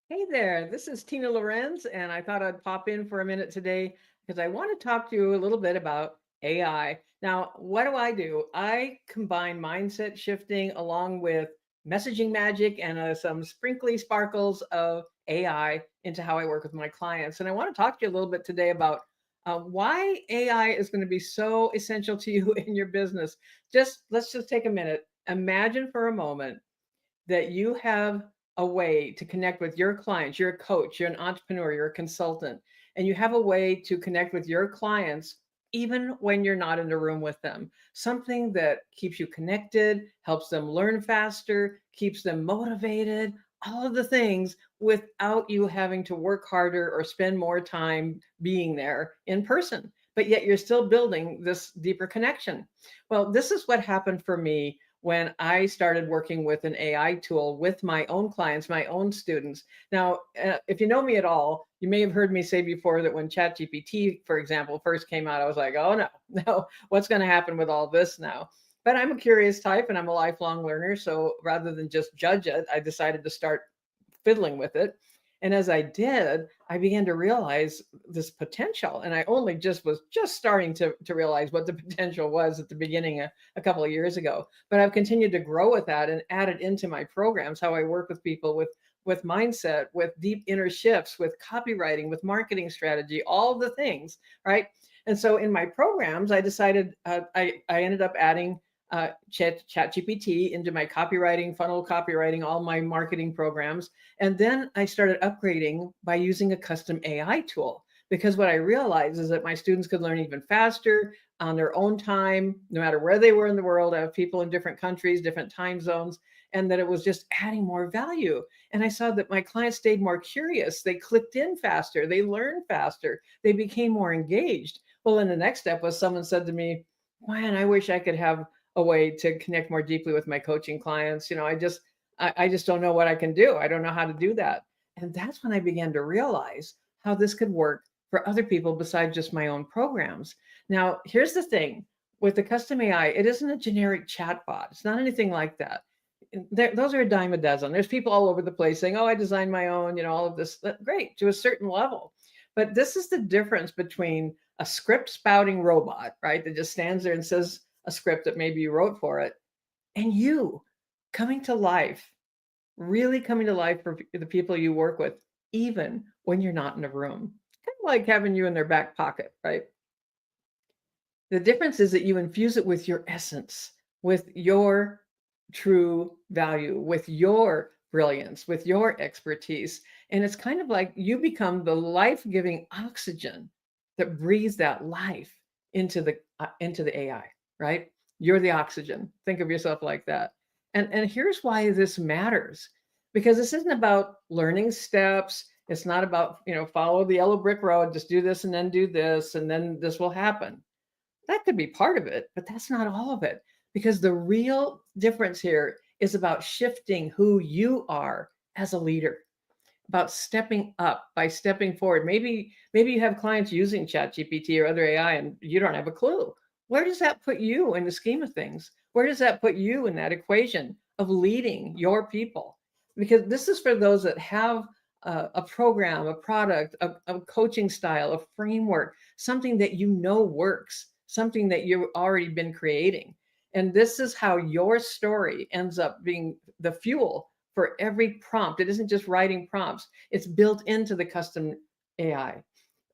Hey there, this is Tina Lorenz, and I thought I'd pop in for a minute today because I want to talk to you a little bit about AI. Now, what do? I combine mindset shifting along with messaging magic and some sprinkly sparkles of AI into how I work with my clients. And I want to talk to you a little bit today about why AI is going to be so essential to you in your business. Let's just take a minute. Imagine for a moment that you have a way to connect with your clients. You're a coach, you're an entrepreneur, you're a consultant, and you have a way to connect with your clients even when you're not in the room with them. Something that keeps you connected, helps them learn faster, keeps them motivated, all of the things without you having to work harder or spend more time being there in person. But yet you're still building this deeper connection. Well, this is what happened for me when I started working with an AI tool with my own clients, my own students. Now, if you know me at all, you may have heard me say before that when ChatGPT, for example, first came out, I was like, oh no, no, what's going to happen with all this now? But I'm a curious type and I'm a lifelong learner. So rather than just judge it, I decided to start fiddling with it. And as I did, I began to realize this potential. And I only just was just starting to realize what the potential was at the beginning a couple of years ago. But I've continued to grow with that and add it into my programs, how I work with people with mindset, with deep inner shifts, with copywriting, with marketing strategy, all the things, right? And so in my programs, I decided I ended up adding ChatGPT into my copywriting, funnel copywriting, all my marketing programs. And then I started upgrading by using a custom AI tool. Because what I realized is that my students could learn even faster on their own time, no matter where they were in the world. I have people in different countries, different time zones, and that it was just adding more value. And I saw that my clients stayed more curious. They clicked in faster, they learned faster, they became more engaged. Well, then the next step was someone said to me, man, I wish I could have a way to connect more deeply with my coaching clients. I just don't know what I can do. I don't know how to do that. And that's when I began to realize how this could work for other people besides just my own programs. Now, here's the thing with the custom AI, it isn't a generic chatbot. It's not anything like that. Those are a dime a dozen. There's people all over the place saying, oh, I designed my own, all of this. Great, to a certain level. But this is the difference between a script spouting robot, right, that just stands there and says a script that maybe you wrote for it, and you coming to life, really coming to life for the people you work with, even when you're not in a room. Kind of like having you in their back pocket, right? The difference is that you infuse it with your essence, with your true value, with your brilliance, with your expertise. And it's kind of like you become the life-giving oxygen that breathes that life into the AI, right? You're the oxygen. Think of yourself like that. And here's why this matters. Because this isn't about learning steps. It's not about, follow the yellow brick road, just do this and then do this, and then this will happen. That could be part of it, but that's not all of it. Because the real difference here is about shifting who you are as a leader, about stepping up by stepping forward. Maybe you have clients using ChatGPT or other AI and you don't have a clue. Where does that put you in the scheme of things? Where does that put you in that equation of leading your people? Because this is for those that have a program, a product, a coaching style, a framework, something that you know works, something that you've already been creating. And this is how your story ends up being the fuel for every prompt. It isn't just writing prompts, it's built into the custom AI.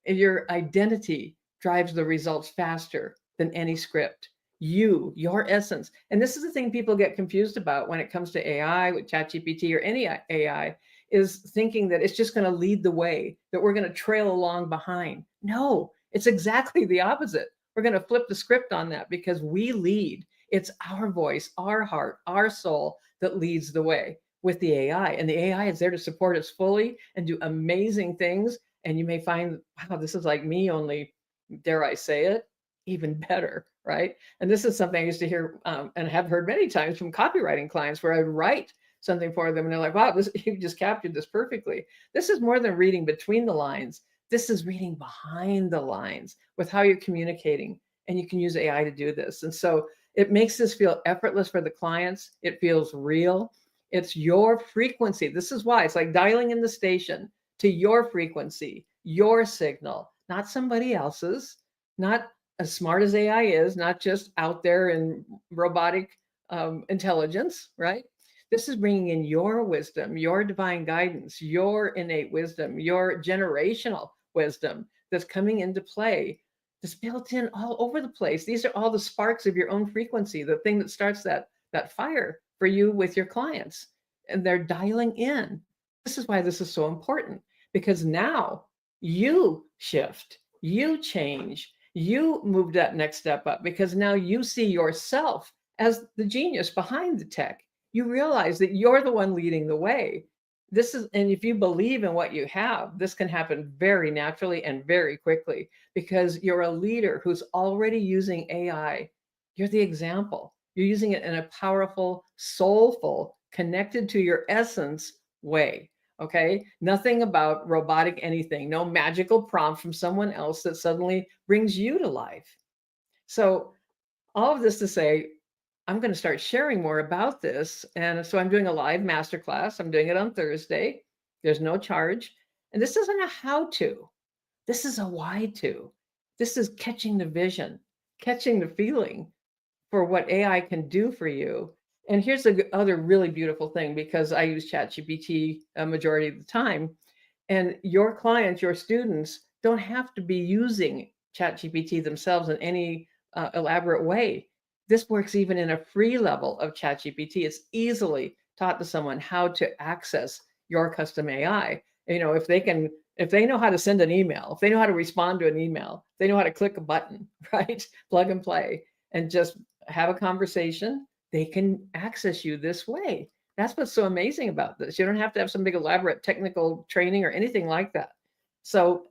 Your identity drives the results faster than any script. Your essence. And this is the thing people get confused about when it comes to AI with ChatGPT or any AI, is thinking that it's just going to lead the way, that we're going to trail along behind. No, it's exactly the opposite. We're going to flip the script on that because we lead. It's our voice, our heart, our soul that leads the way with the AI. And the AI is there to support us fully and do amazing things. And you may find, wow, this is like me, only, dare I say it, even better, right? And this is something I used to hear and have heard many times from copywriting clients where I write something for them and they're like, wow, this, you just captured this perfectly. This is more than reading between the lines. This is reading behind the lines with how you're communicating. And you can use AI to do this. And so it makes this feel effortless for the clients. It feels real. It's your frequency. This is why it's like dialing in the station to your frequency, your signal, not somebody else's, not as smart as AI is, not just out there in robotic intelligence, right? This is bringing in your wisdom, your divine guidance, your innate wisdom, your generational wisdom that's coming into play. That's built in all over the place. These are all the sparks of your own frequency, the thing that starts that fire for you with your clients. And they're dialing in. This is why this is so important, because now you shift, you change, you move that next step up, because now you see yourself as the genius behind the tech. You realize that you're the one leading the way. This is, and if you believe in what you have, this can happen very naturally and very quickly, because you're a leader who's already using AI. You're the example. You're using it in a powerful, soulful, connected to your essence way. Okay. Nothing about robotic anything, no magical prompt from someone else that suddenly brings you to life. So, all of this to say, I'm going to start sharing more about this. And so I'm doing a live masterclass. I'm doing it on Thursday. There's no charge. And this isn't a how to, this is a why to. This is catching the vision, catching the feeling for what AI can do for you. And here's the other really beautiful thing, because I use ChatGPT a majority of the time. And your clients, your students don't have to be using ChatGPT themselves in any elaborate way. This works even in a free level of ChatGPT. It's easily taught to someone how to access your custom AI. You know, if they know how to send an email, if they know how to respond to an email, they know how to click a button, right? Plug and play and just have a conversation, they can access you this way. That's what's so amazing about this. You don't have to have some big elaborate technical training or anything like that. So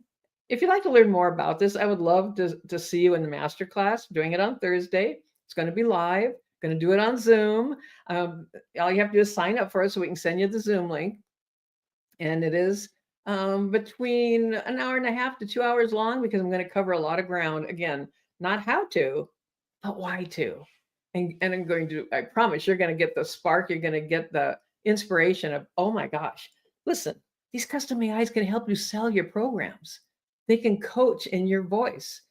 if you'd like to learn more about this, I would love to see you in the masterclass. Doing it on Thursday. It's going to be live. Going to do it on Zoom. All you have to do is sign up for it so we can send you the Zoom link. And it is between an hour and a half to 2 hours long, because I'm going to cover a lot of ground. Again, not how to, but why to. And I'm going to, I promise you're going to get the spark. You're going to get the inspiration of, oh my gosh, listen, these custom AIs can help you sell your programs. They can coach in your voice.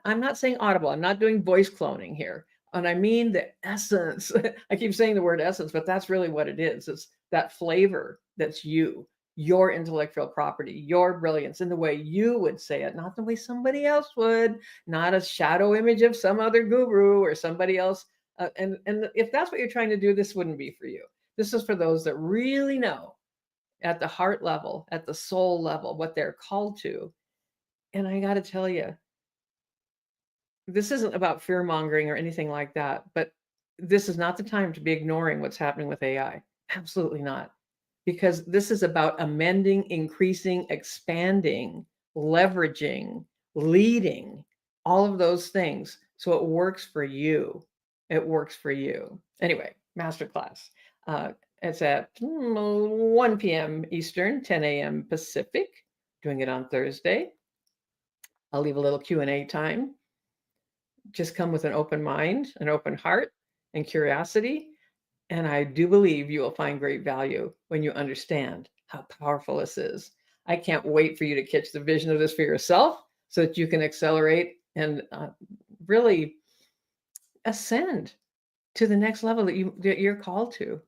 I'm not saying audible. I'm not doing voice cloning here. And I mean the essence. I keep saying the word essence, but that's really what it is. It's that flavor that's you, your intellectual property, your brilliance in the way you would say it, not the way somebody else would, not a shadow image of some other guru or somebody else. And if that's what you're trying to do, this wouldn't be for you. This is for those that really know at the heart level, at the soul level, what they're called to. And I got to tell you, this isn't about fear mongering or anything like that, but this is not the time to be ignoring what's happening with AI. Absolutely not. Because this is about amending, increasing, expanding, leveraging, leading, all of those things. So it works for you. It works for you. Anyway, masterclass. It's at 1 p.m. Eastern, 10 a.m. Pacific. Doing it on Thursday. I'll leave a little Q&A time. Just come with an open mind, an open heart, and curiosity. And I do believe you will find great value when you understand how powerful this is. I can't wait for you to catch the vision of this for yourself so that you can accelerate and really ascend to the next level that you're called to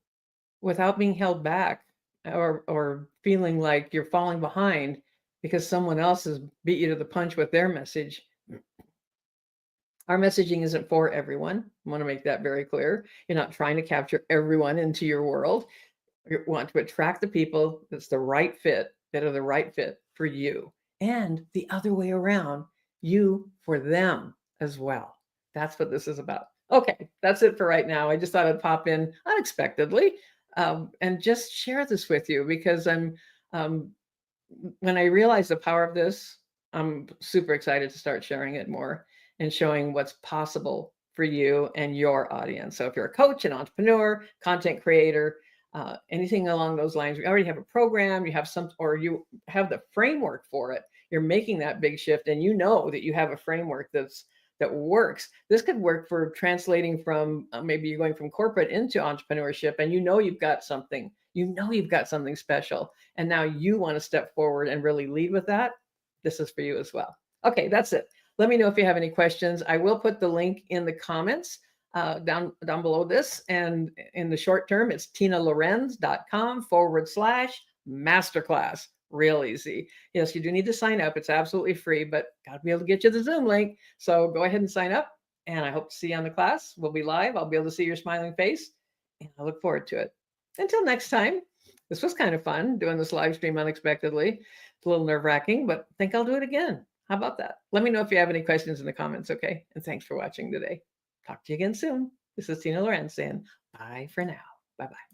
without being held back or feeling like you're falling behind because someone else has beat you to the punch with their message. Our messaging isn't for everyone. I want to make that very clear. You're not trying to capture everyone into your world. You want to attract the people that's the right fit, that are the right fit for you. And the other way around, you for them as well. That's what this is about. Okay, that's it for right now. I just thought I'd pop in unexpectedly and just share this with you, because um, when I realized the power of this, I'm super excited to start sharing it more and showing what's possible for you and your audience. So if you're a coach, an entrepreneur, content creator, anything along those lines, we already have a program, you have some, or you have the framework for it. You're making that big shift, and you know that you have a framework that's that works. This could work for translating from maybe you're going from corporate into entrepreneurship, and you've got something, you've got something special, and now you want to step forward and really lead with that. This is for you as well. Okay, that's it. Let me know if you have any questions. I will put the link in the comments down below this. And in the short term, it's tinalorenz.com/masterclass. Real easy. Yes, you do need to sign up. It's absolutely free, but got to be able to get you the Zoom link. So go ahead and sign up. And I hope to see you on the class. We'll be live. I'll be able to see your smiling face. And I look forward to it. Until next time, this was kind of fun doing this live stream unexpectedly. It's a little nerve wracking, but I think I'll do it again. How about that? Let me know if you have any questions in the comments, okay? And thanks for watching today. Talk to you again soon. This is Tina Lorenz saying bye for now. Bye-bye.